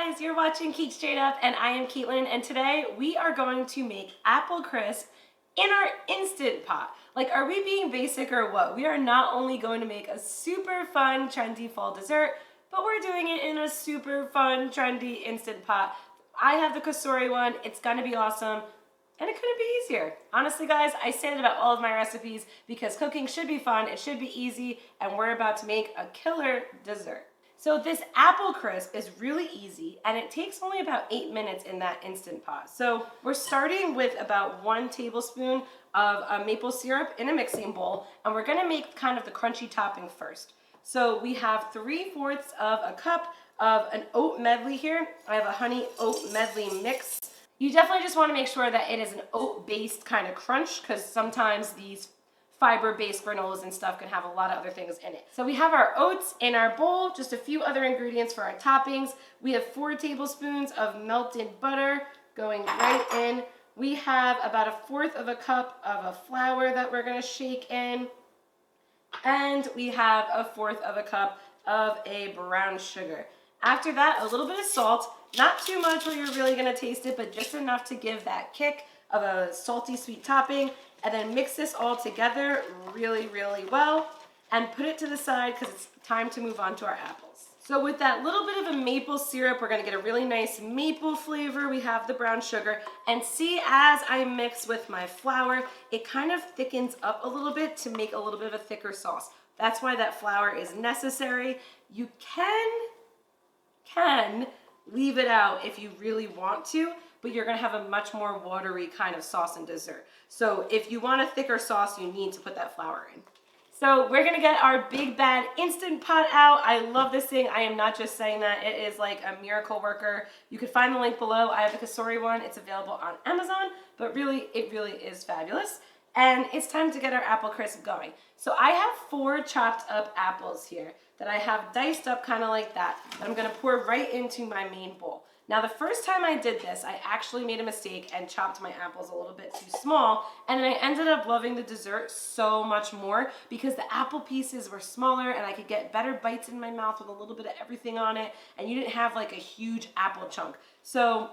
guys, you're watching Cait Straight Up and I am Caitlin, and today we are going to make apple crisp in our Instant Pot. Like, are we being basic or what? We are not only going to make a super fun, trendy fall dessert, but we're doing it in a super fun, trendy Instant Pot. I have the Kasori one, it's gonna be awesome, and it couldn't be easier. Honestly guys, I say that about all of my recipes because cooking should be fun, it should be easy, and we're about to make a killer dessert. So this apple crisp is really easy and it takes only about 8 minutes in that Instant Pot. So we're starting with about 1 tablespoon of maple syrup in a mixing bowl, and we're gonna make kind of the crunchy topping first. So we have 3/4 of a cup of an oat medley here. I have a honey oat medley mix. You definitely just wanna make sure that it is an oat-based kind of crunch because sometimes these fiber-based granolas and stuff can have a lot of other things in it. So we have our oats in our bowl, just a few other ingredients for our toppings. We have 4 tablespoons of melted butter going right in. We have about 1/4 of a cup of a flour that we're gonna shake in. And we have 1/4 of a cup of a brown sugar. After that, a little bit of salt, not too much where you're really gonna taste it, but just enough to give that kick of a salty sweet topping. And then mix this all together really, really well and put it to the side because it's time to move on to our apples. So with that little bit of a maple syrup, we're gonna get a really nice maple flavor. We have the brown sugar, and see, as I mix with my flour, it kind of thickens up a little bit to make a little bit of a thicker sauce. That's why that flour is necessary. You can leave it out if you really want to, but you're gonna have a much more watery kind of sauce and dessert. So if you want a thicker sauce, you need to put that flour in. So we're gonna get our big bad Instant Pot out. I love this thing. I am not just saying that. It is like a miracle worker. You can find the link below. I have the Kasori one. It's available on Amazon, but really, it really is fabulous. And it's time to get our apple crisp going. So I have 4 chopped up apples here that I have diced up kind of like that I'm gonna pour right into my main bowl. Now the first time I did this, I actually made a mistake and chopped my apples a little bit too small, and then I ended up loving the dessert so much more because the apple pieces were smaller and I could get better bites in my mouth with a little bit of everything on it, and you didn't have like a huge apple chunk. So,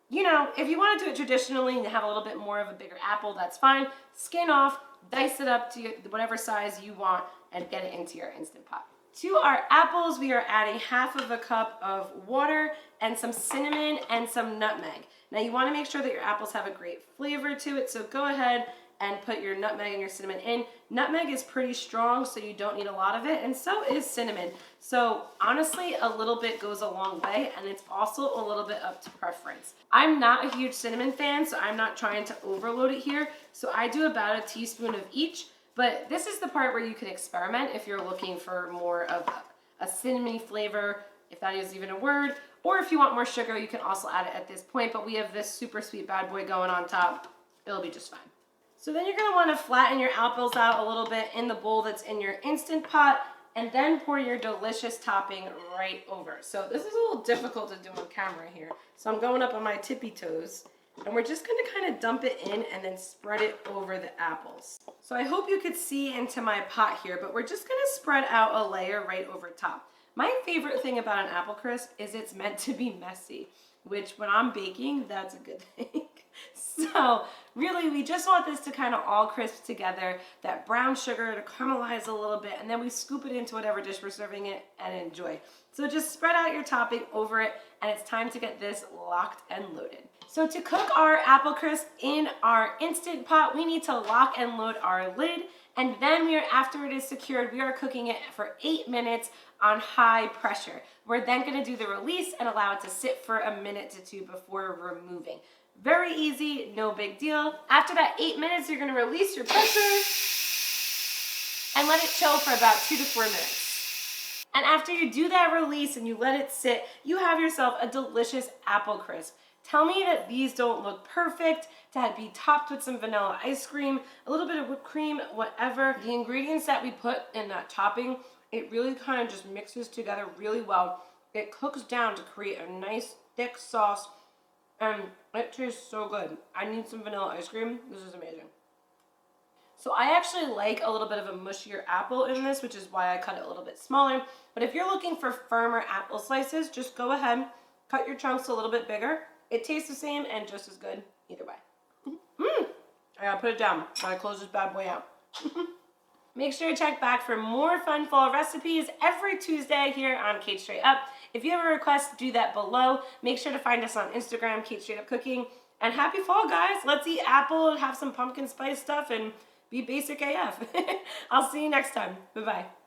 you know, if you want to do it traditionally and have a little bit more of a bigger apple, that's fine. Skin off, dice it up to whatever size you want, and get it into your Instant Pot. To our apples, we are adding 1/2 cup of water and some cinnamon and some nutmeg. Now you want to make sure that your apples have a great flavor to it, so go ahead and put your nutmeg and your cinnamon in. Nutmeg is pretty strong, so you don't need a lot of it, and so is cinnamon. So honestly, a little bit goes a long way, and it's also a little bit up to preference. I'm not a huge cinnamon fan, so I'm not trying to overload it here, so I do about a teaspoon of each. But this is the part where you can experiment if you're looking for more of a cinnamony flavor, if that is even a word, or if you want more sugar, you can also add it at this point, but we have this super sweet bad boy going on top. It'll be just fine. So then you're gonna wanna flatten your apples out a little bit in the bowl that's in your Instant Pot, and then pour your delicious topping right over. So this is a little difficult to do on camera here. So I'm going up on my tippy toes. And we're just gonna kind of dump it in and then spread it over the apples. So I hope you could see into my pot here, but we're just gonna spread out a layer right over top. My favorite thing about an apple crisp is it's meant to be messy, which when I'm baking, that's a good thing. So really, we just want this to kind of all crisp together, that brown sugar to caramelize a little bit, and then we scoop it into whatever dish we're serving it and enjoy. So just spread out your topping over it, and it's time to get this locked and loaded. So to cook our apple crisp in our Instant Pot, we need to lock and load our lid, and then after it is secured, we are cooking it for 8 minutes on high pressure. We're then gonna do the release and allow it to sit for 1 minute to 2 before removing. Very easy, no big deal. After that 8 minutes, you're gonna release your pressure and let it chill for about 2 to 4 minutes. And after you do that release and you let it sit, you have yourself a delicious apple crisp. Tell me that these don't look perfect, to be topped with some vanilla ice cream, a little bit of whipped cream, whatever. The ingredients that we put in that topping, it really kind of just mixes together really well. It cooks down to create a nice thick sauce, and it tastes so good. I need some vanilla ice cream. This is amazing. So I actually like a little bit of a mushier apple in this, which is why I cut it a little bit smaller. But if you're looking for firmer apple slices, just go ahead, Cut your chunks a little bit bigger. It tastes the same and just as good either way. I gotta put it down. Gotta close this bad boy out. Make sure to check back for more fun fall recipes every Tuesday here on Cait Straight Up. If you have a request, do that below. Make sure to find us on Instagram, Cait Straight Up Cooking. And happy fall, guys. Let's eat apple and have some pumpkin spice stuff and be basic AF. I'll see you next time. Bye-bye.